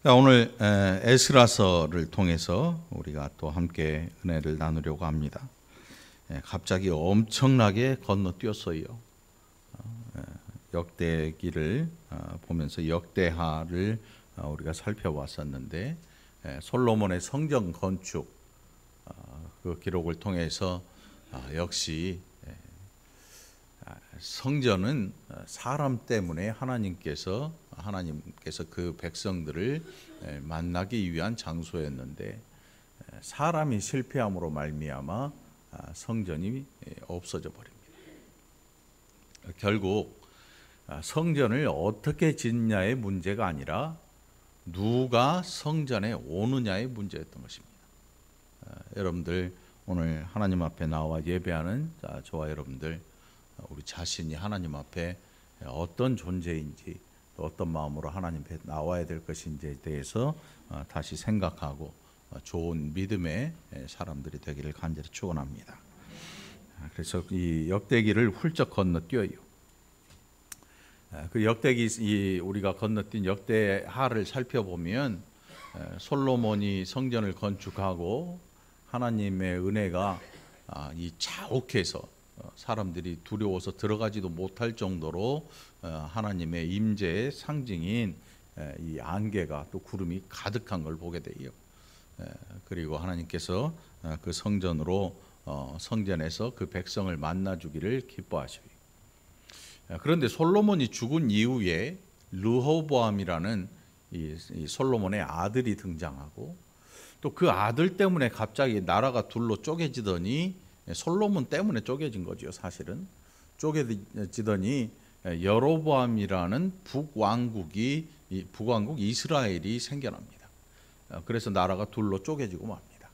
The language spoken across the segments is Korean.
오늘 에스라서를 통해서 우리가 또 함께 은혜를 나누려고 합니다. 갑자기 엄청나게 건너뛰었어요. 역대기를 보면서 역대하를 우리가 살펴봤었는데, 솔로몬의 성전 건축 그 기록을 통해서 역시 성전은 사람 때문에 하나님께서 그 백성들을 만나기 위한 장소였는데, 사람이 실패함으로 말미암아 성전이 없어져 버립니다. 결국 성전을 어떻게 짓느냐의 문제가 아니라 누가 성전에 오느냐의 문제였던 것입니다. 여러분들 오늘 하나님 앞에 나와 예배하는 저와 여러분들, 우리 자신이 하나님 앞에 어떤 존재인지, 또 어떤 마음으로 하나님 앞에 나와야 될 것인지에 대해서 다시 생각하고 좋은 믿음의 사람들이 되기를 간절히 축원합니다. 그래서 이 역대기를 훌쩍 건너뛰어요. 그 역대기, 우리가 건너뛴 역대하를 살펴보면 솔로몬이 성전을 건축하고 하나님의 은혜가 이 자욱해서 사람들이 두려워서 들어가지도 못할 정도로 하나님의 임재의 상징인 이 안개가 또 구름이 가득한 걸 보게 돼요. 그리고 하나님께서 그 성전으로 성전에서 그 백성을 만나주기를 기뻐하셔요. 그런데 솔로몬이 죽은 이후에 르호보암이라는 이 솔로몬의 아들이 등장하고, 또 그 아들 때문에 갑자기 나라가 둘로 쪼개지더니, 솔로몬 때문에 쪼개진 거죠. 사실은 쪼개지더니 여로보암이라는 북왕국 이스라엘이 생겨납니다. 그래서 나라가 둘로 쪼개지고 맙니다.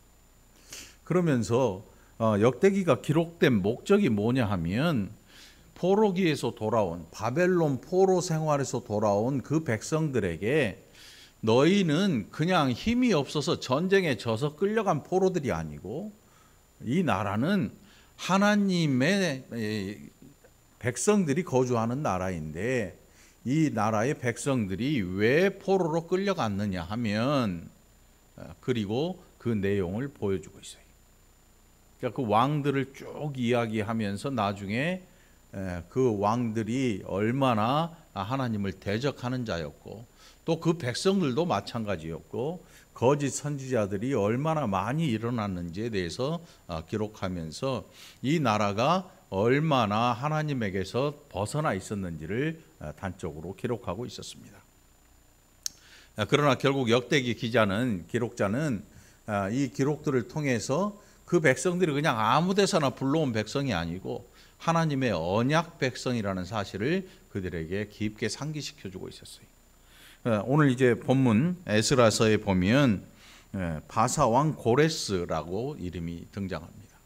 그러면서 역대기가 기록된 목적이 뭐냐 하면, 포로기에서 돌아온, 바벨론 포로 생활에서 돌아온 그 백성들에게 너희는 그냥 힘이 없어서 전쟁에 져서 끌려간 포로들이 아니고, 이 나라는 하나님의 백성들이 거주하는 나라인데, 이 나라의 백성들이 왜 포로로 끌려갔느냐 하면, 그리고 그 내용을 보여주고 있어요. 그러니까 그 왕들을 쭉 이야기하면서 나중에 그 왕들이 얼마나 하나님을 대적하는 자였고, 또 그 백성들도 마찬가지였고, 거짓 선지자들이 얼마나 많이 일어났는지에 대해서 기록하면서 이 나라가 얼마나 하나님에게서 벗어나 있었는지를 단적으로 기록하고 있었습니다. 그러나 결국 역대기 기록자는 이 기록들을 통해서 그 백성들이 그냥 아무 데서나 불러온 백성이 아니고 하나님의 언약 백성이라는 사실을 그들에게 깊게 상기시켜주고 있었어요. 오늘 이제 본문 에스라서에 보면 바사왕 고레스라고 이름이 등장합니다.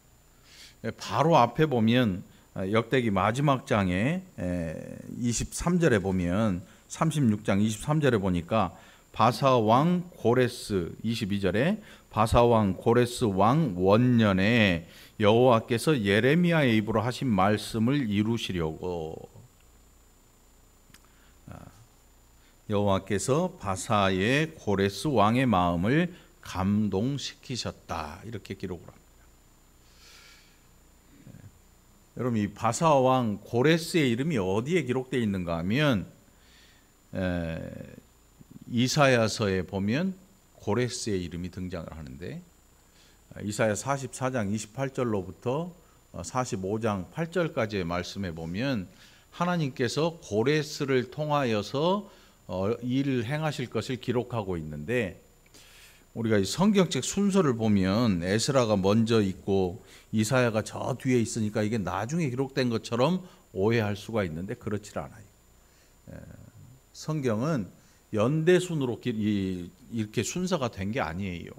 바로 앞에 보면 역대기 마지막 장에 23절에 보면, 36장 23절에 보니까 바사왕 고레스, 22절에 바사왕 고레스 왕 원년에 여호와께서 예레미야의 입으로 하신 말씀을 이루시려고, 여호와께서 바사의 고레스 왕의 마음을 감동시키셨다, 이렇게 기록을 합니다. 여러분, 이 바사 왕 고레스의 이름이 어디에 기록되어 있는가 하면, 이사야서에 보면 고레스의 이름이 등장을 하는데, 이사야 44장 28절로부터 45장 8절까지의 말씀에 보면 하나님께서 고레스를 통하여서 일을 행하실 것을 기록하고 있는데, 우리가 이 성경책 순서를 보면 에스라가 먼저 있고 이사야가 저 뒤에 있으니까 이게 나중에 기록된 것처럼 오해할 수가 있는데, 그렇지 않아요. 성경은 연대순으로 이렇게 순서가 된 게 아니에요.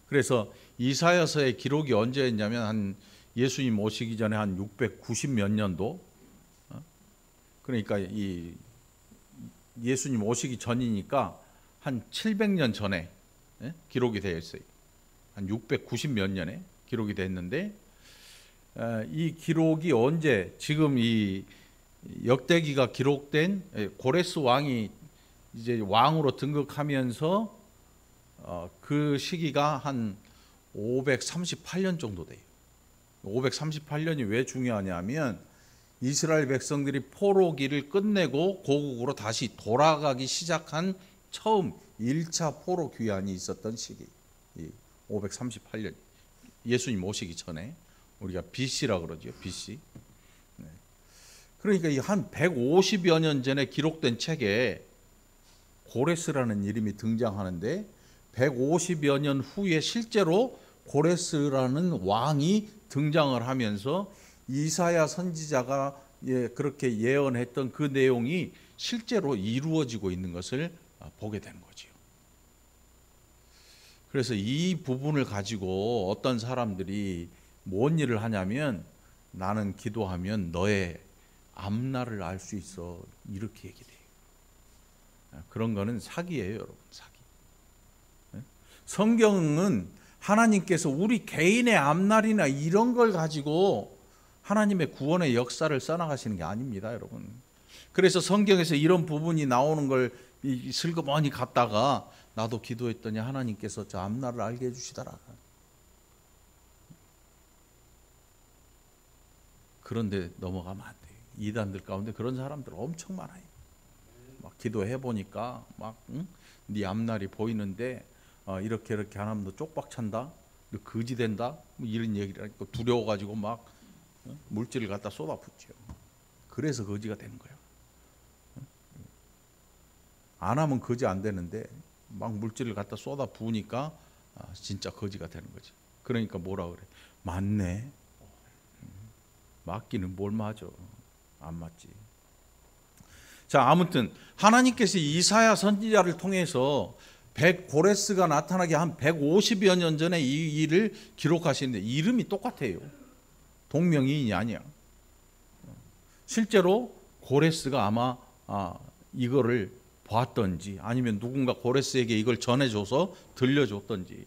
그래서 이사야서의 기록이 언제였냐면, 한 예수님 오시기 전에 한 690 몇 년도, 그러니까 이 예수님 오시기 전이니까 한 700년 전에 기록이 되어 있어요. 한 690 몇 년에 기록이 됐는데, 이 기록이 언제, 지금 이 역대기가 기록된 고레스 왕이 이제 왕으로 등극하면서 그 시기가 한 538년 정도 돼요. 538년이 왜 중요하냐면 이스라엘 백성들이 포로기를 끝내고 고국으로 다시 돌아가기 시작한 처음 1차 포로 귀환이 있었던 시기. 538년. 예수님 오시기 전에 우리가 BC라 그러죠. BC. 그러니까 한 150여 년 전에 기록된 책에 고레스라는 이름이 등장하는데 150여 년 후에 실제로 고레스라는 왕이 등장을 하면서 이사야 선지자가 그렇게 예언했던 그 내용이 실제로 이루어지고 있는 것을 보게 되는 거지요. 그래서 이 부분을 가지고 어떤 사람들이 뭔 일을 하냐면 나는 기도하면 너의 앞날을 알 수 있어 이렇게 얘기해요. 그런 거는 사기예요, 여러분. 사기. 성경은 하나님께서 우리 개인의 앞날이나 이런 걸 가지고 하나님의 구원의 역사를 써나가시는 게 아닙니다, 여러분. 그래서 성경에서 이런 부분이 나오는 걸 슬그머니 갔다가 나도 기도했더니 하나님께서 저 앞날을 알게 해주시더라. 그런데 넘어가면 안 돼요. 이단들 가운데 그런 사람들 엄청 많아요. 막 기도해 보니까 막 네 앞날이 보이는데 이렇게 안 하면 너 쪽박 찬다, 너 거지 된다, 뭐 이런 얘기를 하니까 두려워가지고 막 물질을 갖다 쏟아붓죠. 그래서 거지가 되는 거예요. 안 하면 거지 안 되는데 막 물질을 갖다 쏟아부으니까 진짜 거지가 되는 거지. 그러니까 뭐라 그래? 맞네. 맞기는 뭘 맞아? 안 맞지. 자, 아무튼 하나님께서 이사야 선지자를 통해서 고레스가 나타나기 한 150여 년 전에 이 일을 기록하시는데 이름이 똑같아요. 동명이인이 아니야. 실제로 고레스가 아마 이거를 봤던지 아니면 누군가 고레스에게 이걸 전해줘서 들려줬던지.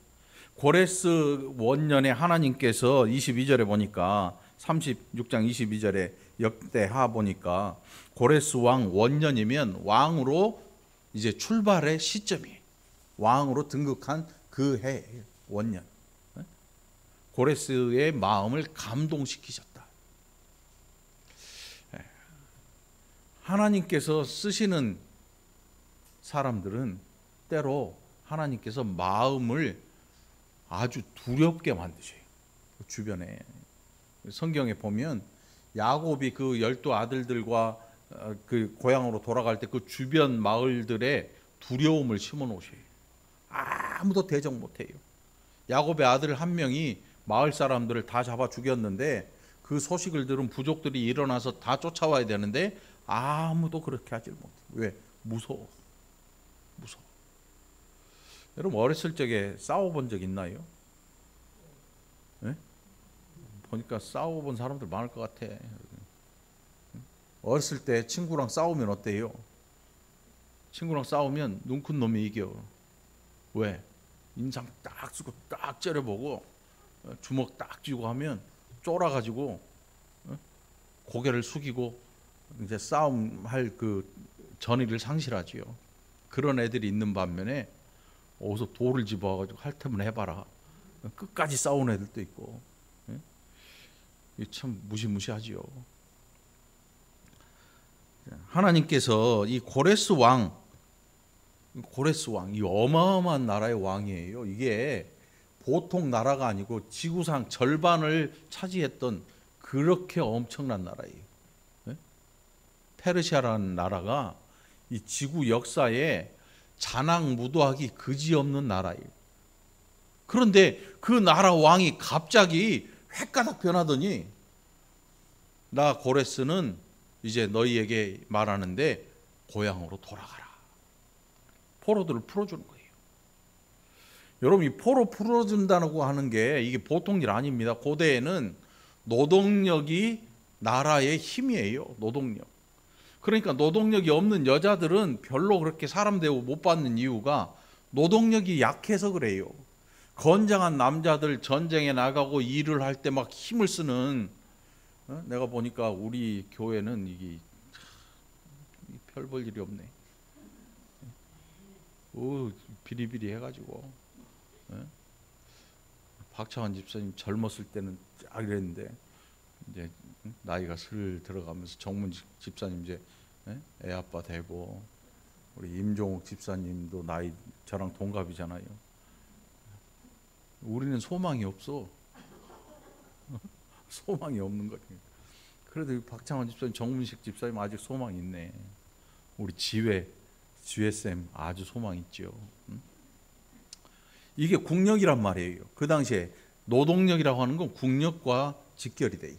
고레스 원년에 하나님께서 22절에 보니까 36장 22절에 역대하 보니까 고레스 왕 원년이면 왕으로 이제 출발의 시점이에요. 왕으로 등극한 그 해 원년. 고레스의 마음을 감동시키셨다. 하나님께서 쓰시는 사람들은 때로 하나님께서 마음을 아주 두렵게 만드셔요. 주변에 성경에 보면 야곱이 그 12아들들과 그 고향으로 돌아갈 때 그 주변 마을들에 두려움을 심어 놓으셔요. 아무도 대적 못해요. 야곱의 아들 한 명이 마을 사람들을 다 잡아 죽였는데 그 소식을 들은 부족들이 일어나서 다 쫓아와야 되는데 아무도 그렇게 하질 못해요. 왜? 무서워. 여러분 어렸을 적에 싸워본 적 있나요? 네? 보니까 싸워본 사람들 많을 것 같아. 어렸을 때 친구랑 싸우면 어때요? 친구랑 싸우면 눈 큰 놈이 이겨. 왜? 인상 딱 쓰고 딱 째려보고 주먹 딱 쥐고 하면 쫄아가지고 고개를 숙이고 이제 싸움할 그 전의를 상실하지요. 그런 애들이 있는 반면에 어디서 돌을 집어가지고 할 테면 해봐라. 끝까지 싸우는 애들도 있고. 참 무시무시하지요. 하나님께서 이 고레스 왕, 이 어마어마한 나라의 왕이에요. 이게 보통 나라가 아니고 지구상 절반을 차지했던 그렇게 엄청난 나라예요. 페르시아라는 나라가 이 지구 역사에 잔악무도하기 그지없는 나라예요. 그런데 그 나라 왕이 갑자기 획가닥 변하더니 나 고레스는 이제 너희에게 말하는데 고향으로 돌아가라. 포로들을 풀어주는 거예요. 여러분 이 포로 풀어준다고 하는 게 이게 보통 일 아닙니다. 고대에는 노동력이 나라의 힘이에요. 노동력. 그러니까 노동력이 없는 여자들은 별로 그렇게 사람 대우 못 받는 이유가 노동력이 약해서 그래요. 건장한 남자들 전쟁에 나가고 일을 할 때 막 힘을 쓰는 내가 보니까 우리 교회는 이게 별 볼 일이 없네. 비리비리 해가지고. 예? 박창환 집사님 젊었을 때는 쫙 이랬는데 이제 나이가 슬 들어가면서 정문직 집사님 이제 애 아빠 되고, 우리 임종욱 집사님도 나이 저랑 동갑이잖아요. 우리는 소망이 없어. 소망이 없는 거지. 그래도 박창환 집사님, 정문식 집사님 아직 소망이 있네. 우리 지혜쌤 아주 소망 있죠. 이게 국력이란 말이에요. 그 당시에 노동력이라고 하는 건 국력과 직결이 돼요.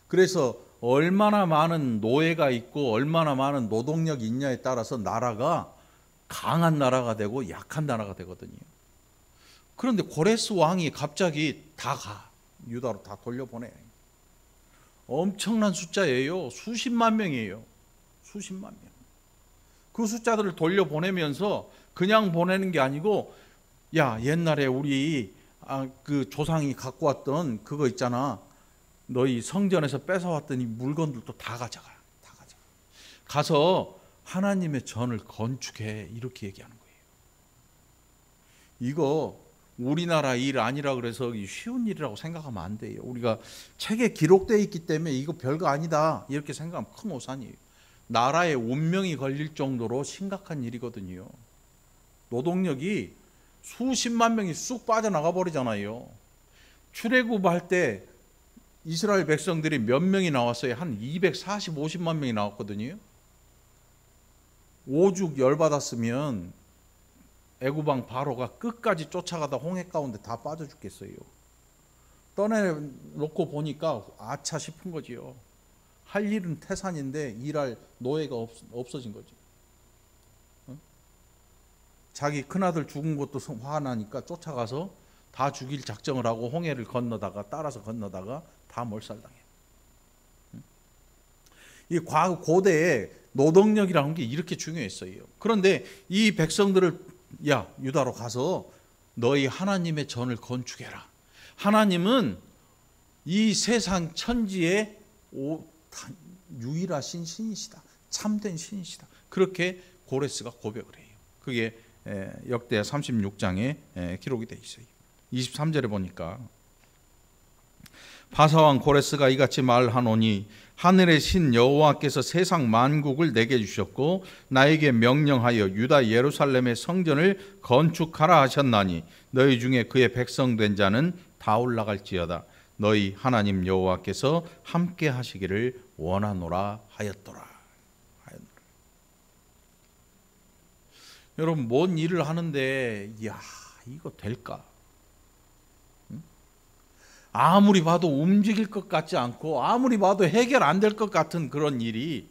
그래서 얼마나 많은 노예가 있고 얼마나 많은 노동력이 있냐에 따라서 나라가 강한 나라가 되고 약한 나라가 되거든요. 그런데 고레스 왕이 갑자기 유다로 다 돌려보내. 엄청난 숫자예요. 수십만 명이에요. 수십만 명. 그 숫자들을 돌려보내면서 그냥 보내는 게 아니고, 야, 옛날에 우리 그 조상이 갖고 왔던 그거 있잖아. 너희 성전에서 뺏어왔던 이 물건들도 다 가져가. 다 가져가. 가서 하나님의 전을 건축해. 이렇게 얘기하는 거예요. 이거 우리나라 일 아니라 그래서 쉬운 일이라고 생각하면 안 돼요. 우리가 책에 기록되어 있기 때문에 이거 별거 아니다 이렇게 생각하면 큰 오산이에요. 나라의 운명이 걸릴 정도로 심각한 일이거든요. 노동력이 수십만 명이 쑥 빠져나가 버리잖아요. 출애굽할 때 이스라엘 백성들이 몇 명이 나왔어요? 한 240, 50만 명이 나왔거든요. 오죽 열받았으면 애굽왕 바로가 끝까지 쫓아가다 홍해 가운데 다 빠져 죽겠어요. 떠내놓고 보니까 아차 싶은 거지요. 할 일은 태산인데 일할 노예가 없어진 거죠. 자기 큰아들 죽은 것도 화가 나니까 쫓아가서 다 죽일 작정을 하고 홍해를 따라서 건너다가 다 몰살당해요. 이 고대에 노동력이라는 게 이렇게 중요했어요. 그런데 이 백성들을 유다로 가서 너희 하나님의 전을 건축해라. 하나님은 이 세상 천지의 유일하신 신이시다. 참된 신이시다. 그렇게 고레스가 고백을 해요. 그게 역대하 36장에 기록이 되어 있어요. 23절에 보니까 바사왕 고레스가 이같이 말하노니 하늘의 신 여호와께서 세상 만국을 내게 주셨고 나에게 명령하여 유다 예루살렘의 성전을 건축하라 하셨나니 너희 중에 그의 백성 된 자는 다 올라갈지어다. 너희 하나님 여호와께서 함께 하시기를 원하노라 하였더라. 여러분, 뭔 일을 하는데 이거 될까? 아무리 봐도 움직일 것 같지 않고 아무리 봐도 해결 안 될 것 같은 그런 일이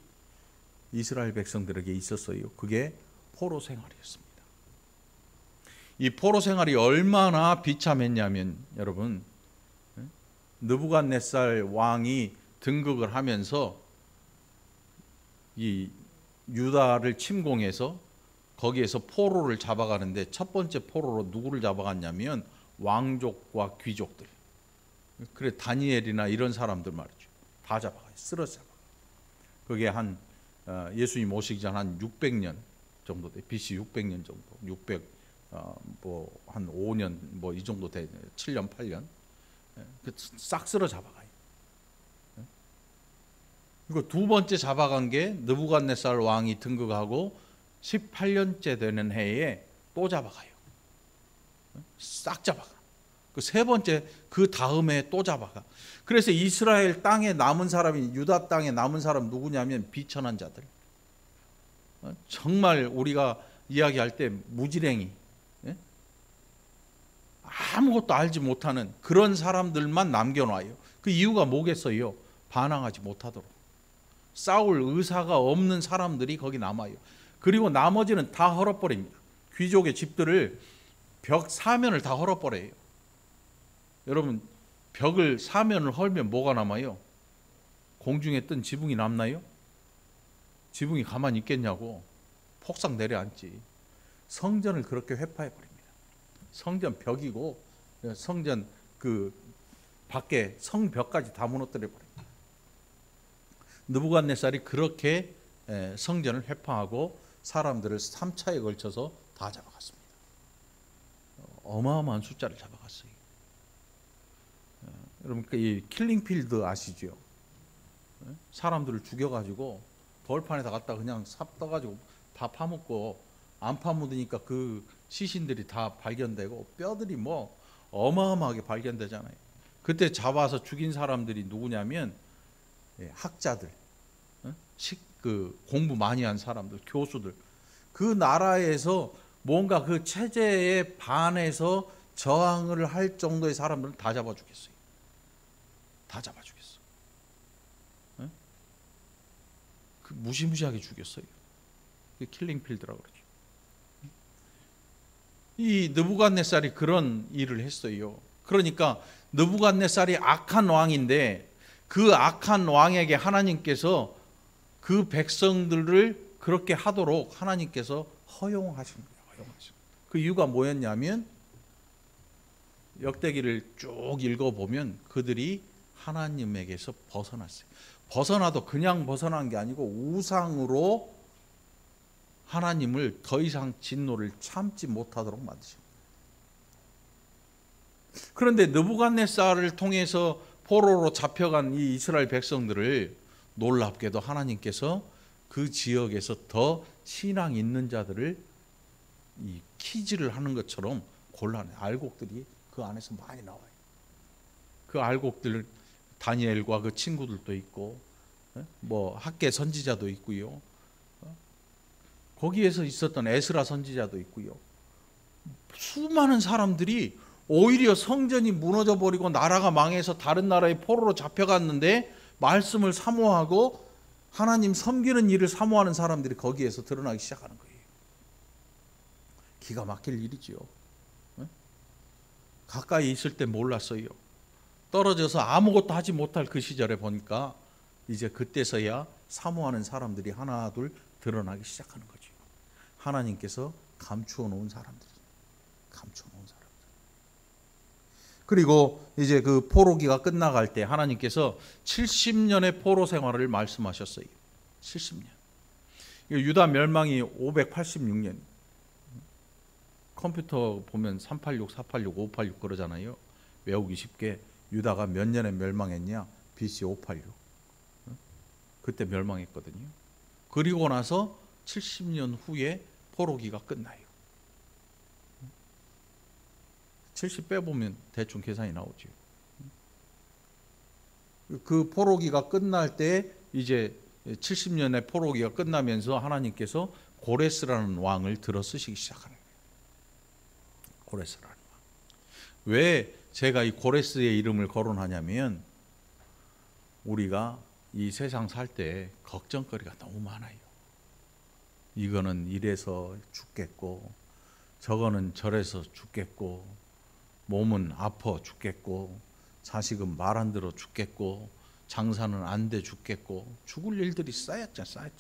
이스라엘 백성들에게 있었어요. 그게 포로 생활이었습니다. 이 포로 생활이 얼마나 비참했냐면, 여러분, 느부갓네살 왕이 등극을 하면서 이 유다를 침공해서 거기에서 포로를 잡아가는데 첫 번째 포로로 누구를 잡아갔냐면 왕족과 귀족들. 그래, 다니엘이나 이런 사람들 말이죠. 다 잡아가요. 쓸어서 잡아가요. 그게 한 예수님 오시기 전 한 600년 정도 돼. BC 600년 정도. 600한 5년 이 정도 돼. 7년 8년. 싹 쓸어 잡아가요. 그리고 두 번째 잡아간 게 느부갓네살 왕이 등극하고 18년째 되는 해에 또 잡아가요. 싹 잡아가. 그 세 번째, 그 다음에 또 잡아가. 그래서 이스라엘 땅에 남은 사람이, 유다 땅에 남은 사람 누구냐면 비천한 자들. 정말 우리가 이야기할 때 무지랭이, 아무것도 알지 못하는 그런 사람들만 남겨놔요. 그 이유가 뭐겠어요? 반항하지 못하도록. 싸울 의사가 없는 사람들이 거기 남아요. 그리고 나머지는 다 헐어버립니다. 귀족의 집들을 벽 사면을 다 헐어버려요. 여러분, 벽을 사면을 헐면 뭐가 남아요? 공중에 뜬 지붕이 남나요? 지붕이 가만히 있겠냐고. 폭삭 내려앉지. 성전을 그렇게 회파해버립니다. 성전 벽이고 성전 그 밖에 성벽까지 다 무너뜨려버립니다. 느부갓네살이 그렇게 성전을 회파하고 사람들을 3차에 걸쳐서 다 다 잡아갔습니다. 어마어마한 숫자를 잡아갔어요. 여러분 이 킬링필드 아시죠? 사람들을 죽여가지고 벌판에다 갖다 그냥 삽 떠가지고 다 파묻고, 안 파묻으니까 그 시신들이 다 발견되고 뼈들이 뭐 어마어마하게 발견되잖아요. 그때 잡아서 죽인 사람들이 누구냐면 학자들, 그 공부 많이 한 사람들, 교수들, 그 나라에서 뭔가 그 체제에 반해서 저항을 할 정도의 사람들을 다 잡아 죽였어요. 다 잡아 죽였어. 그 무시무시하게 죽였어요. 킬링필드라고 그러죠. 이 느부갓네살이 그런 일을 했어요. 그러니까 느부갓네살이 악한 왕인데 그 악한 왕에게 하나님께서 그 백성들을 그렇게 하도록 하나님께서 허용하신 거예요. 그 이유가 뭐였냐면 역대기를 쭉 읽어보면 그들이 하나님에게서 벗어났어요. 벗어나도 그냥 벗어난 게 아니고 우상으로 하나님을 더 이상 진노를 참지 못하도록 만드신 거예요. 그런데 느부갓네살을 통해서 포로로 잡혀간 이 이스라엘 백성들을 놀랍게도 하나님께서 그 지역에서 더 신앙 있는 자들을 이 키즈를 하는 것처럼 골라내. 알곡들이 그 안에서 많이 나와요. 그 알곡들, 다니엘과 그 친구들도 있고, 뭐 학계 선지자도 있고요. 거기에서 있었던 에스라 선지자도 있고요. 수많은 사람들이 오히려 성전이 무너져 버리고 나라가 망해서 다른 나라의 포로로 잡혀갔는데 말씀을 사모하고 하나님 섬기는 일을 사모하는 사람들이 거기에서 드러나기 시작하는 거예요. 기가 막힐 일이지요. 가까이 있을 때 몰랐어요. 떨어져서 아무것도 하지 못할 그 시절에 보니까 이제 그때서야 사모하는 사람들이 하나 둘 드러나기 시작하는 거죠. 하나님께서 감추어 놓은 사람들이, 감추어 놓은 사람들. 그리고 이제 그 포로기가 끝나갈 때 하나님께서 70년의 포로 생활을 말씀하셨어요. 70년. 유다 멸망이 586년. 컴퓨터 보면 386, 486, 586 그러잖아요. 외우기 쉽게. 유다가 몇 년에 멸망했냐? BC 586. 그때 멸망했거든요. 그리고 나서 70년 후에 포로기가 끝나요. 70 빼보면 대충 계산이 나오죠. 그 포로기가 끝날 때 이제 70년의 포로기가 끝나면서 하나님께서 고레스라는 왕을 들어 쓰시기 시작하는 거예요. 고레스라는 왕. 왜 제가 이 고레스의 이름을 거론하냐면 우리가 이 세상 살 때 걱정거리가 너무 많아요. 이거는 이래서 죽겠고 저거는 저래서 죽겠고 몸은 아파 죽겠고 자식은 말 안 들어 죽겠고 장사는 안 돼 죽겠고 죽을 일들이 쌓였잖아요.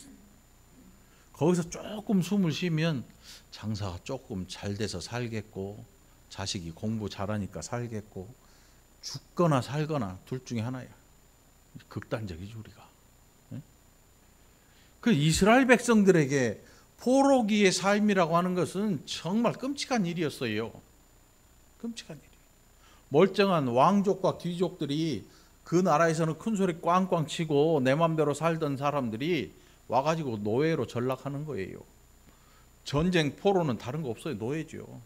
거기서 조금 숨을 쉬면 장사가 조금 잘 돼서 살겠고 자식이 공부 잘하니까 살겠고 죽거나 살거나 둘 중에 하나야. 극단적이지 우리가. 그 이스라엘 백성들에게 포로기의 삶이라고 하는 것은 정말 끔찍한 일이었어요. 끔찍한 일이에요. 멀쩡한 왕족과 귀족들이 그 나라에서는 큰 소리 꽝꽝 치고 내 맘대로 살던 사람들이 와가지고 노예로 전락하는 거예요. 전쟁 포로는 다른 거 없어요. 노예죠.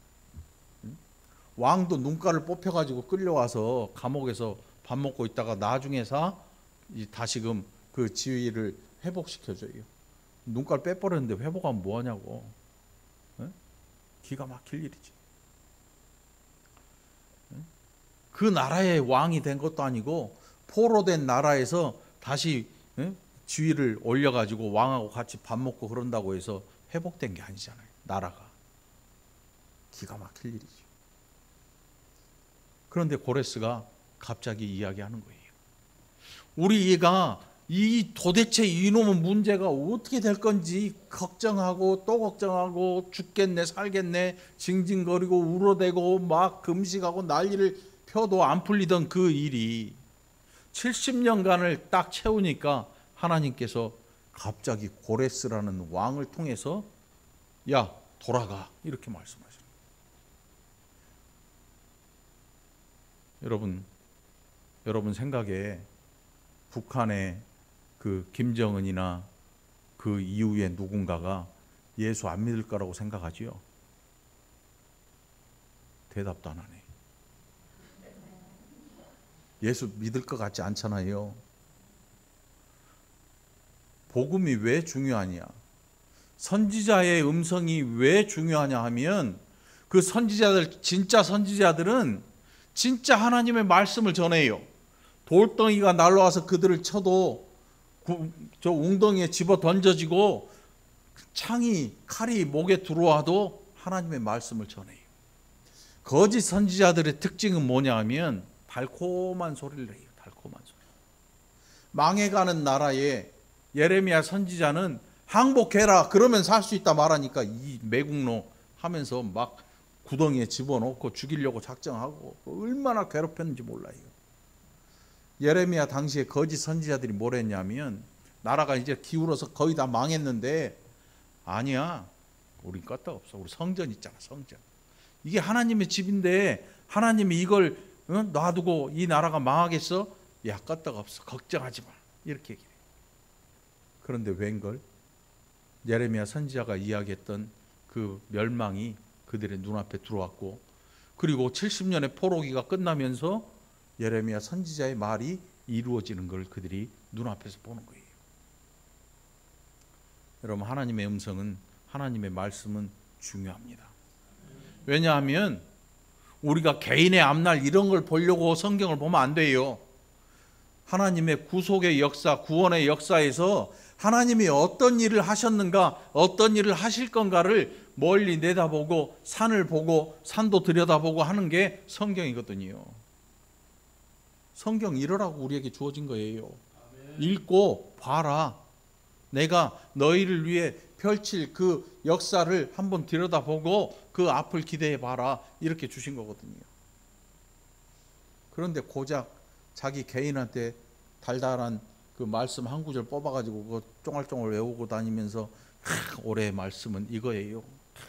왕도 눈깔을 뽑혀가지고 끌려와서 감옥에서 밥 먹고 있다가 나중에서 다시금 그 지위를 회복시켜줘요. 눈깔 빼버렸는데 회복하면 뭐하냐고. 기가 막힐 일이지. 그 나라의 왕이 된 것도 아니고 포로된 나라에서 다시 지위를 올려가지고 왕하고 같이 밥 먹고 그런다고 해서 회복된 게 아니잖아요. 나라가. 기가 막힐 일이죠. 그런데 고레스가 갑자기 이야기하는 거예요. 우리가 이 도대체 이놈의 문제가 어떻게 될 건지 걱정하고 또 걱정하고 죽겠네 살겠네 징징거리고 울어대고 막 금식하고 난리를 펴도 안 풀리던 그 일이 70년간을 딱 채우니까 하나님께서 갑자기 고레스라는 왕을 통해서 야, 돌아가 이렇게 말씀하시는 거예요. 여러분 생각에 북한의 그 김정은이나 그 이후에 누군가가 예수 안 믿을 거라고 생각하지요? 대답도 안 하네. 예수 믿을 것 같지 않잖아요. 복음이 왜 중요하냐? 선지자의 음성이 왜 중요하냐 하면 그 선지자들, 진짜 선지자들은 진짜 하나님의 말씀을 전해요. 돌덩이가 날라와서 그들을 쳐도 저 웅덩이에 집어 던져지고 창이 칼이 목에 들어와도 하나님의 말씀을 전해요. 거짓 선지자들의 특징은 뭐냐 하면 달콤한 소리를 해요. 달콤한 소리. 망해가는 나라에 예레미야 선지자는 항복해라 그러면 살 수 있다 말하니까 이 매국노 하면서 막 구덩이에 집어넣고 죽이려고 작정하고 얼마나 괴롭혔는지 몰라요. 예레미야 당시에 거짓 선지자들이 뭘 했냐면 나라가 이제 기울어서 거의 다 망했는데 아니야, 우린 껐다 없어. 우리 성전 있잖아, 성전. 이게 하나님의 집인데 하나님이 이걸 놔두고 이 나라가 망하겠어? 야, 껐다가 없어. 걱정하지 마. 이렇게 얘기해요. 그런데 웬걸? 예레미야 선지자가 이야기했던 그 멸망이 그들의 눈앞에 들어왔고, 그리고 70년의 포로기가 끝나면서 예레미야 선지자의 말이 이루어지는 걸 그들이 눈앞에서 보는 거예요. 여러분, 하나님의 음성은, 하나님의 말씀은 중요합니다. 왜냐하면 우리가 개인의 앞날 이런 걸 보려고 성경을 보면 안 돼요. 하나님의 구속의 역사, 구원의 역사에서 하나님이 어떤 일을 하셨는가, 어떤 일을 하실 건가를 멀리 내다보고 산을 보고 산도 들여다보고 하는 게 성경이거든요. 성경 읽으라고 우리에게 주어진 거예요. 읽고 봐라. 내가 너희를 위해 펼칠 그 역사를 한번 들여다보고 그 앞을 기대해 봐라. 이렇게 주신 거거든요. 그런데 고작 자기 개인한테 달달한 그 말씀 한 구절 뽑아가지고 그거 쫑알쫑알 외우고 다니면서 올해의 말씀은 이거예요.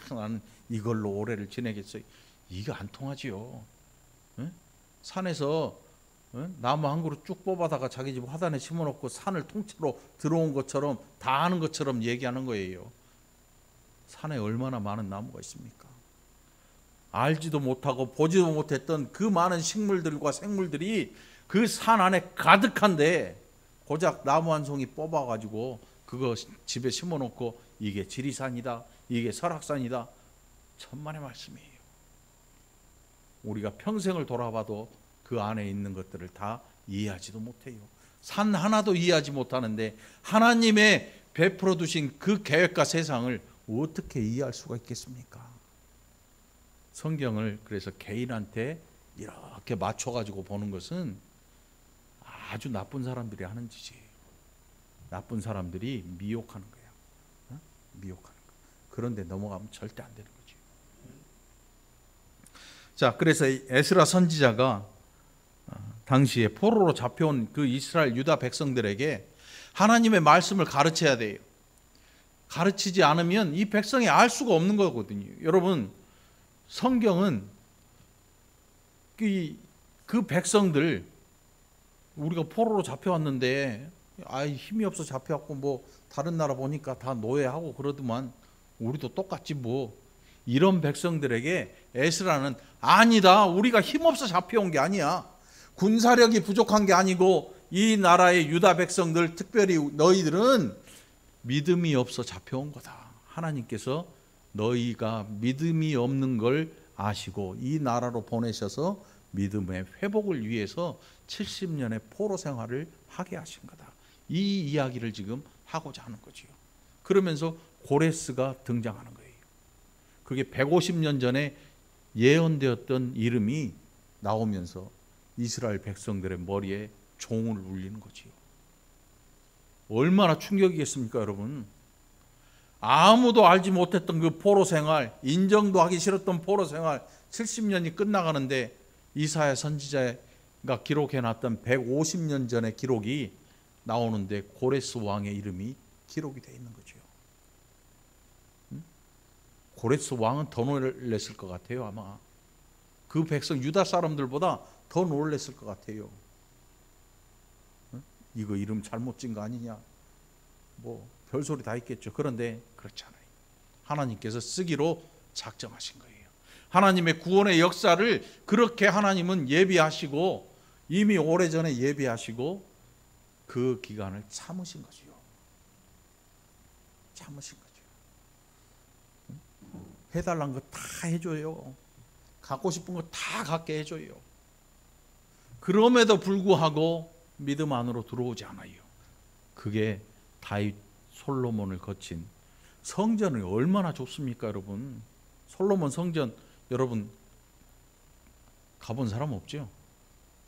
나는 이걸로 올해를 지내겠어요. 이게 안 통하지요. 응? 산에서 나무 한 그루 쭉 뽑아다가 자기 집 화단에 심어놓고 산을 통째로 들어온 것처럼 다 아는 것처럼 얘기하는 거예요. 산에 얼마나 많은 나무가 있습니까? 알지도 못하고 보지도 못했던 그 많은 식물들과 생물들이 그 산 안에 가득한데 고작 나무 한 송이 뽑아가지고 그거 집에 심어놓고 이게 지리산이다, 이게 설악산이다. 천만의 말씀이에요. 우리가 평생을 돌아봐도 그 안에 있는 것들을 다 이해하지도 못해요. 산 하나도 이해하지 못하는데 하나님의 베풀어 두신 그 계획과 세상을 어떻게 이해할 수가 있겠습니까? 성경을 그래서 개인한테 이렇게 맞춰가지고 보는 것은 아주 나쁜 사람들이 하는 짓이에요. 나쁜 사람들이 미혹하는 거야. 미혹하는 거. 그런데 넘어가면 절대 안 되는 거지. 자, 그래서 에스라 선지자가 당시에 포로로 잡혀온 그 이스라엘 유다 백성들에게 하나님의 말씀을 가르쳐야 돼요. 가르치지 않으면 이 백성이 알 수가 없는 거거든요. 여러분, 성경은 그 백성들, 우리가 포로로 잡혀왔는데 힘이 없어 잡혀왔고 뭐 다른 나라 보니까 다 노예하고 그러더만 우리도 똑같지 뭐. 이런 백성들에게 에스라는 아니다, 우리가 힘없어 잡혀온 게 아니야. 군사력이 부족한 게 아니고 이 나라의 유다 백성들, 특별히 너희들은 믿음이 없어 잡혀온 거다. 하나님께서 너희가 믿음이 없는 걸 아시고 이 나라로 보내셔서 믿음의 회복을 위해서 70년의 포로 생활을 하게 하신 거다. 이 이야기를 지금 하고자 하는 거지요. 그러면서 고레스가 등장하는 거예요. 그게 150년 전에 예언되었던 이름이 나오면서 이스라엘 백성들의 머리에 종을 울리는 거지요. 얼마나 충격이겠습니까, 여러분? 아무도 알지 못했던 그 포로 생활, 인정도 하기 싫었던 포로 생활 70년이 끝나가는데 이사야 선지자가 기록해놨던 150년 전의 기록이 나오는데 고레스 왕의 이름이 기록이 되어 있는 거죠. 고레스 왕은 더 놀랬을 것 같아요. 아마 그 백성 유다 사람들보다 더 놀랬을 것 같아요. 이거 이름 잘못 진 거 아니냐, 뭐 별소리 다 있겠죠. 그런데 그렇지 않아요. 하나님께서 쓰기로 작정하신 거예요. 하나님의 구원의 역사를 그렇게 하나님은 예비하시고, 이미 오래전에 예비하시고 그 기간을 참으신 거지요. 참으신 거죠. 해달라는 거 다 해줘요. 갖고 싶은 거 다 갖게 해줘요. 그럼에도 불구하고 믿음 안으로 들어오지 않아요. 그게 다윗 솔로몬을 거친 성전이 얼마나 좋습니까, 여러분? 솔로몬 성전 여러분 가본 사람 없죠?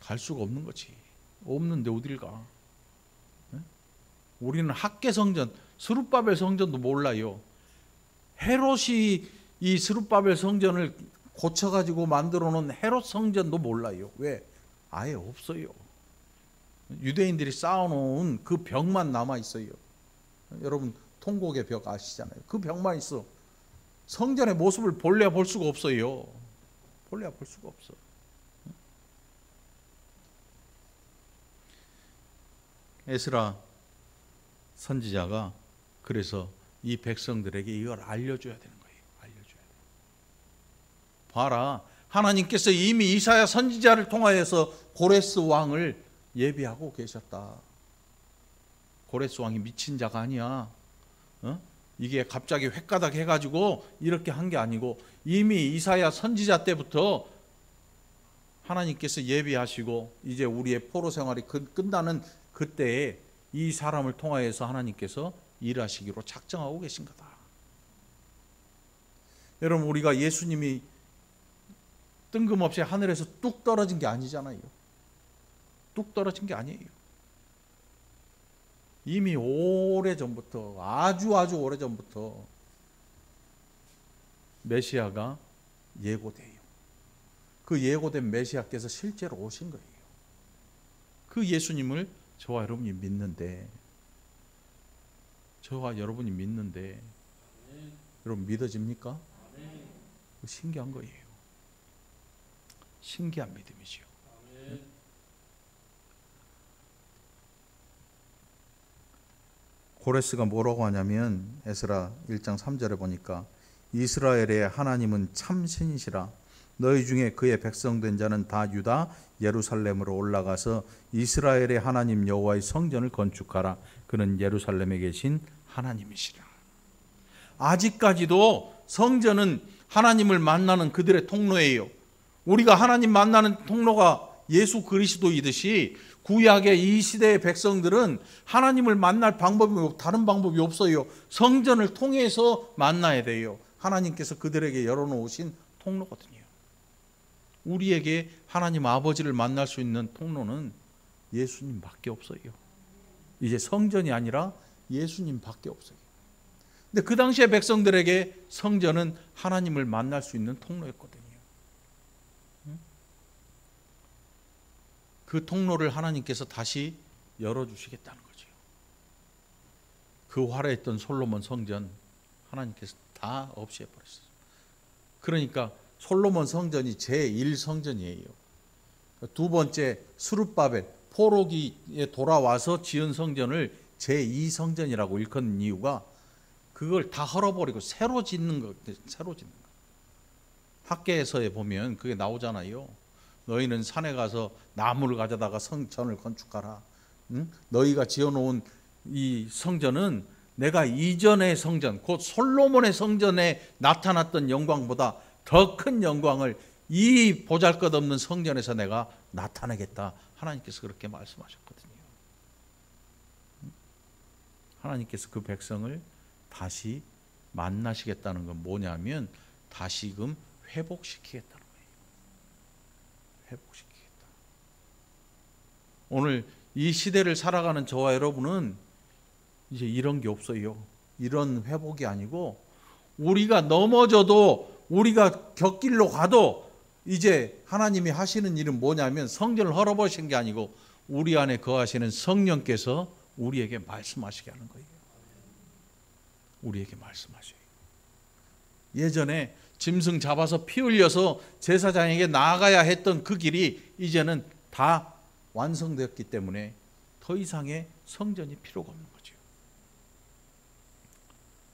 갈 수가 없는 거지. 없는데 어딜 가? 우리는 학계 성전, 스룹바벨 성전도 몰라요. 헤롯이 이 스룹바벨 성전을 고쳐가지고 만들어 놓은 헤롯 성전도 몰라요. 왜? 아예 없어요. 유대인들이 쌓아놓은 그 벽만 남아 있어요. 여러분 통곡의 벽 아시잖아요. 그 벽만 있어. 성전의 모습을 볼래야 볼 수가 없어요. 볼래야 볼 수가 없어. 에스라 선지자가 그래서 이 백성들에게 이걸 알려줘야 되는 거예요. 알려줘야 돼. 봐라, 하나님께서 이미 이사야 선지자를 통하여서 고레스 왕을 예비하고 계셨다. 고레스 왕이 미친 자가 아니야. 이게 갑자기 획가닥 해가지고 이렇게 한 게 아니고 이미 이사야 선지자 때부터 하나님께서 예비하시고 이제 우리의 포로 생활이 끝나는 그때에 이 사람을 통하여서 하나님께서 일하시기로 작정하고 계신 거다. 여러분 우리가 예수님이 뜬금없이 하늘에서 뚝 떨어진 게 아니잖아요. 뚝 떨어진 게 아니에요. 이미 오래전부터, 아주 오래전부터 메시아가 예고돼요. 그 예고된 메시아께서 실제로 오신 거예요. 그 예수님을 저와 여러분이 믿는데, 여러분 믿어집니까? 신기한 거예요. 신기한 믿음이죠. 고레스가 뭐라고 하냐면 에스라 1장 3절에 보니까 이스라엘의 하나님은 참신이시라. 너희 중에 그의 백성된 자는 다 유다 예루살렘으로 올라가서 이스라엘의 하나님 여호와의 성전을 건축하라. 그는 예루살렘에 계신 하나님이시라. 아직까지도 성전은 하나님을 만나는 그들의 통로예요. 우리가 하나님 만나는 통로가 예수 그리스도이듯이 구약의 이 시대의 백성들은 하나님을 만날 방법이 다른 방법이 없어요. 성전을 통해서 만나야 돼요. 하나님께서 그들에게 열어놓으신 통로거든요. 우리에게 하나님 아버지를 만날 수 있는 통로는 예수님밖에 없어요. 이제 성전이 아니라 예수님밖에 없어요. 근데 그 당시의 백성들에게 성전은 하나님을 만날 수 있는 통로였거든요. 그 통로를 하나님께서 다시 열어주시겠다는 거죠. 그 화려했던 솔로몬 성전 하나님께서 다 없애버렸어요. 그러니까 솔로몬 성전이 제1성전이에요. 두 번째 스룹바벨 포로기에 돌아와서 지은 성전을 제2성전이라고 일컫는 이유가 그걸 다 헐어버리고 새로 짓는 거. 학계에서에 보면 그게 나오잖아요. 너희는 산에 가서 나무를 가져다가 성전을 건축하라. 응? 너희가 지어놓은 이 성전은 내가 이전의 성전, 곧 솔로몬의 성전에 나타났던 영광보다 더 큰 영광을 이 보잘것없는 성전에서 내가 나타내겠다. 하나님께서 그렇게 말씀하셨거든요. 하나님께서 그 백성을 다시 만나시겠다는 건 뭐냐면 다시금 회복시키겠다는 거예요. 회복시키겠다. 오늘 이 시대를 살아가는 저와 여러분은 이제 이런 게 없어요. 이런 회복이 아니고 우리가 넘어져도 우리가 곁길로 가도 이제 하나님이 하시는 일은 뭐냐면 성전을 헐어버리신 게 아니고 우리 안에 거하시는 성령께서 우리에게 말씀하시게 하는 거예요. 우리에게 말씀하셔요. 예전에 짐승 잡아서 피 흘려서 제사장에게 나아가야 했던 그 길이 이제는 다 완성되었기 때문에 더 이상의 성전이 필요가 없는 거죠.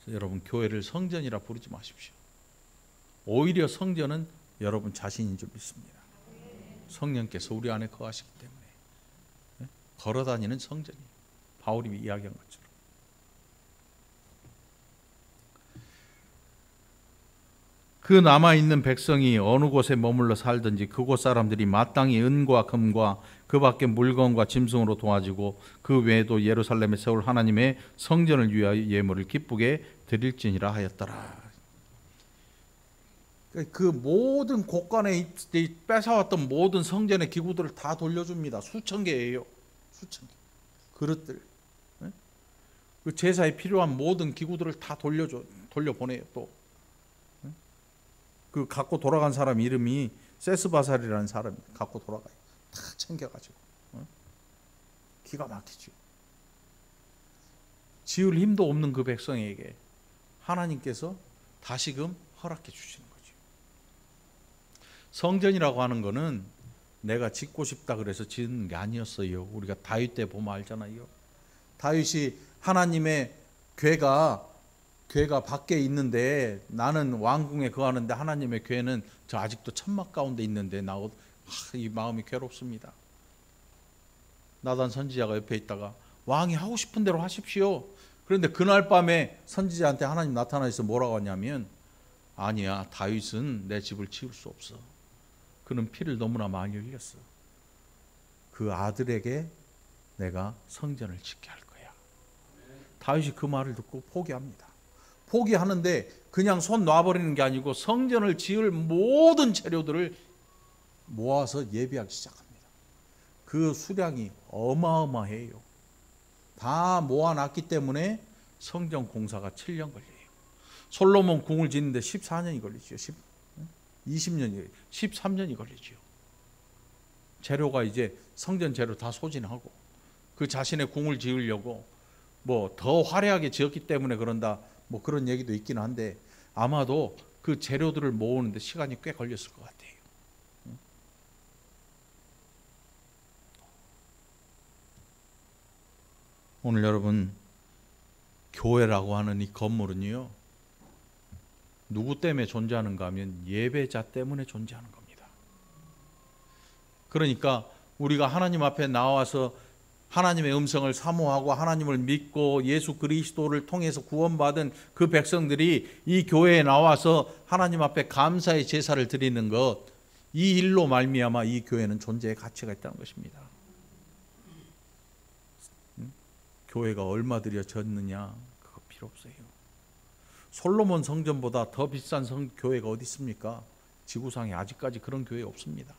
여러분, 교회를 성전이라 부르지 마십시오. 오히려 성전은 여러분 자신인 줄 믿습니다. 성령께서 우리 안에 거하시기 때문에 걸어다니는 성전이 바울이 이야기한 것처럼. 그 남아있는 백성이 어느 곳에 머물러 살든지 그곳 사람들이 마땅히 은과 금과 그 밖에 물건과 짐승으로 도와주고 그 외에도 예루살렘에 세울 하나님의 성전을 위하여 예물을 기쁘게 드릴지니라 하였더라. 그 모든 곳간에 뺏어왔던 모든 성전의 기구들을 다 돌려줍니다. 수천 개예요. 수천 개. 그릇들. 그 제사에 필요한 모든 기구들을 다 돌려보내요. 또 그 갖고 돌아간 사람 이름이 세스바살이라는 사람이 갖고 돌아가요. 다 챙겨가지고. 기가 막히죠. 지을 힘도 없는 그 백성에게 하나님께서 다시금 허락해 주시는 거죠. 성전이라고 하는 거는 내가 짓고 싶다 그래서 짓는 게 아니었어요. 우리가 다윗 때 보면 알잖아요. 다윗이 하나님의 궤가 밖에 있는데 나는 왕궁에 거하는데 하나님의 궤는 저 아직도 천막 가운데 있는데 이 마음이 괴롭습니다. 나단 선지자가 옆에 있다가 왕이 하고 싶은 대로 하십시오. 그런데 그날 밤에 선지자한테 하나님 나타나서 뭐라고 하냐면, 아니야, 다윗은 내 집을 지을 수 없어. 그는 피를 너무나 많이 흘렸어. 그 아들에게 내가 성전을 짓게 할 거야. 다윗이 그 말을 듣고 포기합니다. 포기하는데 그냥 손 놔버리는 게 아니고 성전을 지을 모든 재료들을 모아서 예비하기 시작합니다. 그 수량이 어마어마해요. 다 모아놨기 때문에 성전 공사가 7년 걸려요. 솔로몬 궁을 짓는데 14년이 걸리죠. 20년이 13년이 걸리죠. 재료가 이제 성전 재료 다 소진하고 그 자신의 궁을 지으려고 뭐 더 화려하게 지었기 때문에 그런다, 뭐 그런 얘기도 있기는 한데 아마도 그 재료들을 모으는데 시간이 꽤 걸렸을 것 같아요. 오늘 여러분, 교회라고 하는 이 건물은요, 누구 때문에 존재하는가 하면 예배자 때문에 존재하는 겁니다. 그러니까 우리가 하나님 앞에 나와서 하나님의 음성을 사모하고 하나님을 믿고 예수 그리스도를 통해서 구원받은 그 백성들이 이 교회에 나와서 하나님 앞에 감사의 제사를 드리는 것, 이 일로 말미암아 이 교회는 존재의 가치가 있다는 것입니다. 교회가 얼마 들여졌느냐, 그거 필요 없어요. 솔로몬 성전보다 더 비싼 교회가 어디 있습니까? 지구상에 아직까지 그런 교회 없습니다.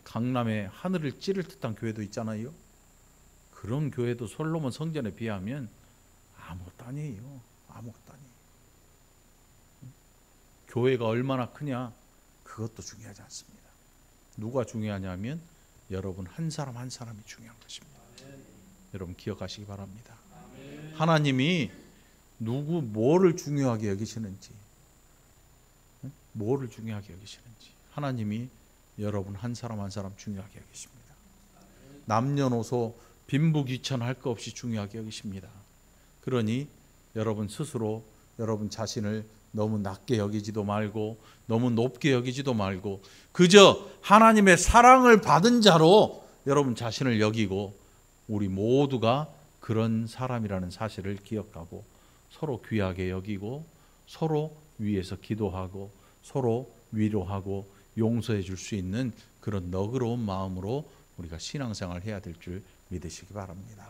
강남에 하늘을 찌를 듯한 교회도 있잖아요. 그런 교회도 솔로몬 성전에 비하면 아무것도 아니에요. 아무것도 아니에요. 교회가 얼마나 크냐, 그것도 중요하지 않습니다. 누가 중요하냐면 여러분 한 사람 한 사람이 중요한 것입니다. 여러분 기억하시기 바랍니다. 하나님이 뭐를 중요하게 여기시는지, 뭐를 중요하게 여기시는지 하나님이 여러분 한 사람 한 사람 중요하게 여기십니다. 남녀노소 빈부귀천할 것 없이 중요하게 여기십니다. 그러니 여러분 스스로 여러분 자신을 너무 낮게 여기지도 말고 너무 높게 여기지도 말고 그저 하나님의 사랑을 받은 자로 여러분 자신을 여기고, 우리 모두가 그런 사람이라는 사실을 기억하고 서로 귀하게 여기고 서로 위해서 기도하고 서로 위로하고 용서해 줄 수 있는 그런 너그러운 마음으로 우리가 신앙생활을 해야 될 줄 믿으시기 바랍니다.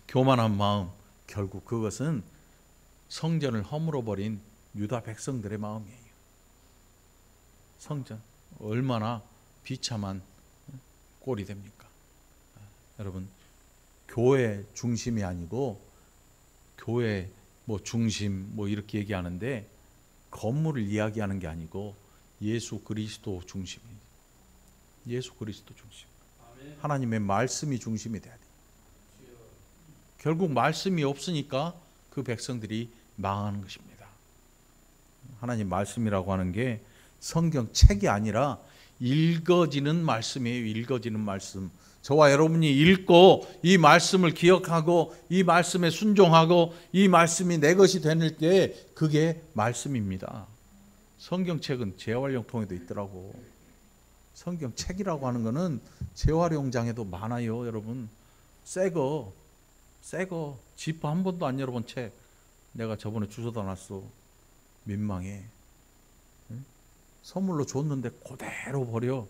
교만한 마음, 결국 그것은 성전을 허물어버린 유다 백성들의 마음이에요. 성전 얼마나 비참한 꼴이 됩니까? 여러분, 교회 중심이 아니고 교회 중심 이렇게 얘기하는데 건물을 이야기하는 게 아니고 예수 그리스도 중심이에요. 예수 그리스도 중심. 하나님의 말씀이 중심이 돼야 돼요. 결국 말씀이 없으니까 그 백성들이 망하는 것입니다. 하나님 말씀이라고 하는 게 성경책이 아니라 읽어지는 말씀이에요. 읽어지는 말씀. 저와 여러분이 읽고 이 말씀을 기억하고 이 말씀에 순종하고 이 말씀이 내 것이 되는 때 그게 말씀입니다. 성경책은 재활용통에도 있더라고. 성경책이라고 하는 거는 재활용장에도 많아요. 여러분 새거 지퍼 한 번도 안 열어본 책 내가 저번에 주워다 놨어. 민망해. 선물로 줬는데 그대로 버려.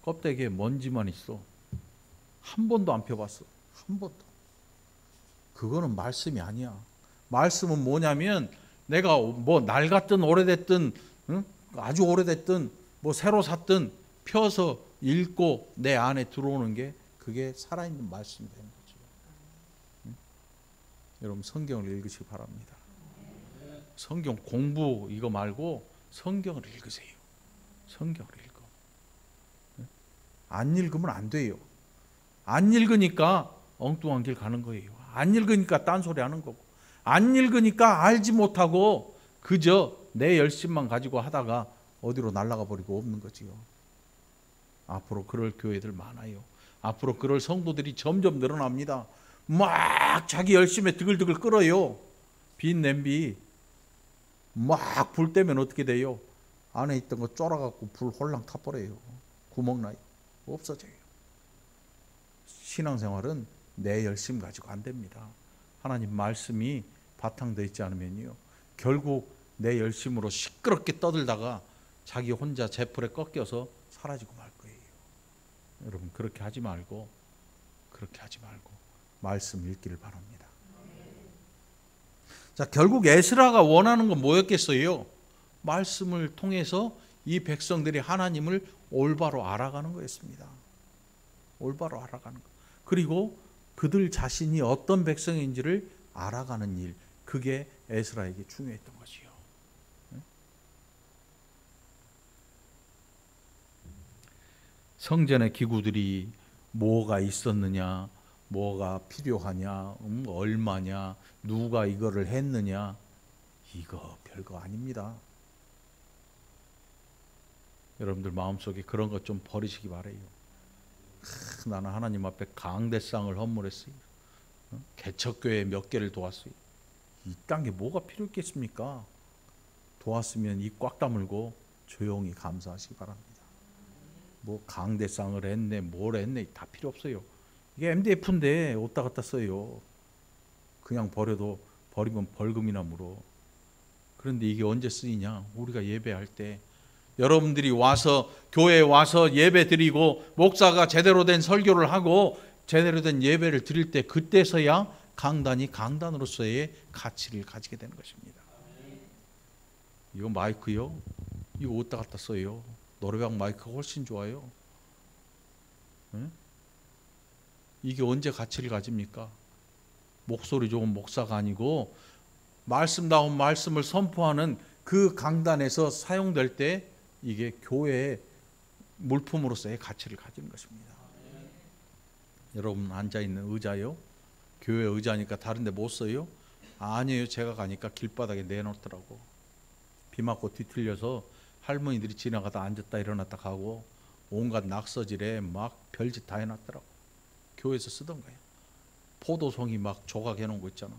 껍데기에 먼지만 있어. 한 번도 안 펴봤어. 한 번도. 그거는 말씀이 아니야. 말씀은 뭐냐면 내가 뭐 낡았든 오래됐든 아주 오래됐든 뭐 새로 샀든 펴서 읽고 내 안에 들어오는 게 그게 살아있는 말씀이 되는 거죠. 여러분 성경을 읽으시기 바랍니다. 성경 공부 이거 말고 성경을 읽으세요. 성경을 읽어. 안 읽으면 안 돼요. 안 읽으니까 엉뚱한 길 가는 거예요. 안 읽으니까 딴소리 하는 거고, 안 읽으니까 알지 못하고 그저 내 열심만 가지고 하다가 어디로 날아가 버리고 없는 거지요. 앞으로 그럴 교회들 많아요. 앞으로 그럴 성도들이 점점 늘어납니다. 막 자기 열심에 드글드글 끓어요. 빈 냄비 막 불 때면 어떻게 돼요? 안에 있던 거 쫄아갖고 불 홀랑 타버려요. 구멍 나요. 없어져요. 신앙생활은 내 열심 가지고 안 됩니다. 하나님 말씀이 바탕되어 있지 않으면요, 결국 내 열심으로 시끄럽게 떠들다가 자기 혼자 제풀에 꺾여서 사라지고 말 거예요. 여러분 그렇게 하지 말고 말씀 읽기를 바랍니다. 자, 결국 에스라가 원하는 건 뭐였겠어요? 말씀을 통해서 이 백성들이 하나님을 올바로 알아가는 거였습니다. 올바로 알아가는 거. 그리고 그들 자신이 어떤 백성인지를 알아가는 일, 그게 에스라에게 중요했던 것이요. 성전의 기구들이 뭐가 있었느냐, 뭐가 필요하냐, 얼마냐, 누가 이거를 했느냐, 이거 별거 아닙니다. 여러분들 마음속에 그런 것 좀 버리시기 바라요. 나는 하나님 앞에 강대상을 헌물했어요. 개척교회 몇 개를 도왔어요. 이딴 게 뭐가 필요했겠습니까? 도왔으면 입 꽉 다물고 조용히 감사하시기 바랍니다. 뭐 강대상을 했네, 뭘 했네, 다 필요 없어요. 이게 MDF인데 어디다 갖다 써요. 그냥 버리면 벌금이나 물어. 그런데 이게 언제 쓰이냐? 우리가 예배할 때, 여러분들이 와서 교회에 와서 예배 드리고 목사가 제대로 된 설교를 하고 제대로 된 예배를 드릴 때, 그때서야 강단이 강단으로서의 가치를 가지게 되는 것입니다. 이거 마이크요? 이거 어디다 갖다 써요? 노래방 마이크가 훨씬 좋아요. 이게 언제 가치를 가집니까? 목소리 좋은 목사가 아니고 말씀다운 말씀을 선포하는 그 강단에서 사용될 때 이게 교회의 물품으로서의 가치를 가지는 것입니다. 여러분 앉아있는 의자요? 교회 의자니까 다른 데 못 써요? 아니에요. 제가 가니까 길바닥에 내놓더라고. 비 맞고 뒤틀려서 할머니들이 지나가다 앉았다 일어났다 가고 온갖 낙서질에 막 별짓 다 해놨더라고. 교회에서 쓰던 거예요. 포도송이 막 조각해놓은 거 있잖아.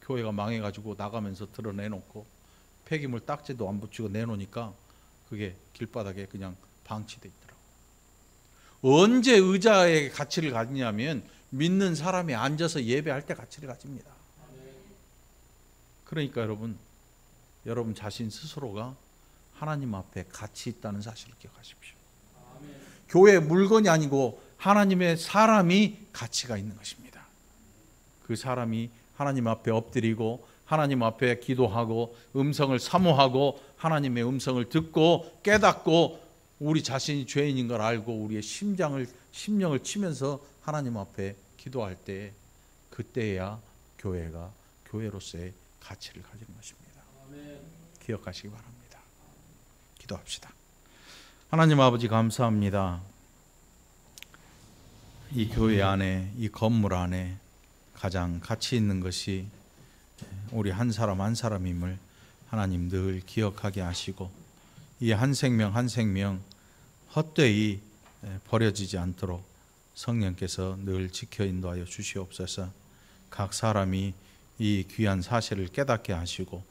교회가 망해가지고 나가면서 드러내놓고 폐기물 딱지도 안 붙이고 내놓으니까 그게 길바닥에 그냥 방치돼 있더라고. 언제 의자의 가치를 가지냐면 믿는 사람이 앉아서 예배할 때 가치를 가집니다. 그러니까 여러분 자신 스스로가 하나님 앞에 가치 있다는 사실을 기억하십시오. 교회의 물건이 아니고 하나님의 사람이 가치가 있는 것입니다. 그 사람이 하나님 앞에 엎드리고 하나님 앞에 기도하고 음성을 사모하고 하나님의 음성을 듣고 깨닫고 우리 자신이 죄인인 걸 알고 우리의 심령을 치면서 하나님 앞에 기도할 때, 그때야 교회가 교회로서의 가치를 가지는 것입니다. 기억하시기 바랍니다. 기도합시다. 하나님 아버지 감사합니다. 이 교회 안에, 이 건물 안에 가장 가치 있는 것이 우리 한 사람 한 사람임을 하나님 늘 기억하게 하시고 이 한 생명 한 생명 헛되이 버려지지 않도록 성령께서 늘 지켜 인도하여 주시옵소서. 각 사람이 이 귀한 사실을 깨닫게 하시고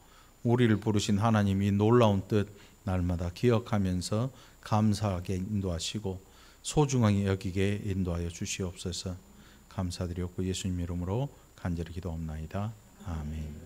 우리를 부르신 하나님이 놀라운 뜻 날마다 기억하면서 감사하게 인도하시고 소중하게 여기게 인도하여 주시옵소서. 감사드렸고 예수님 이름으로 간절히 기도옵나이다. 아멘.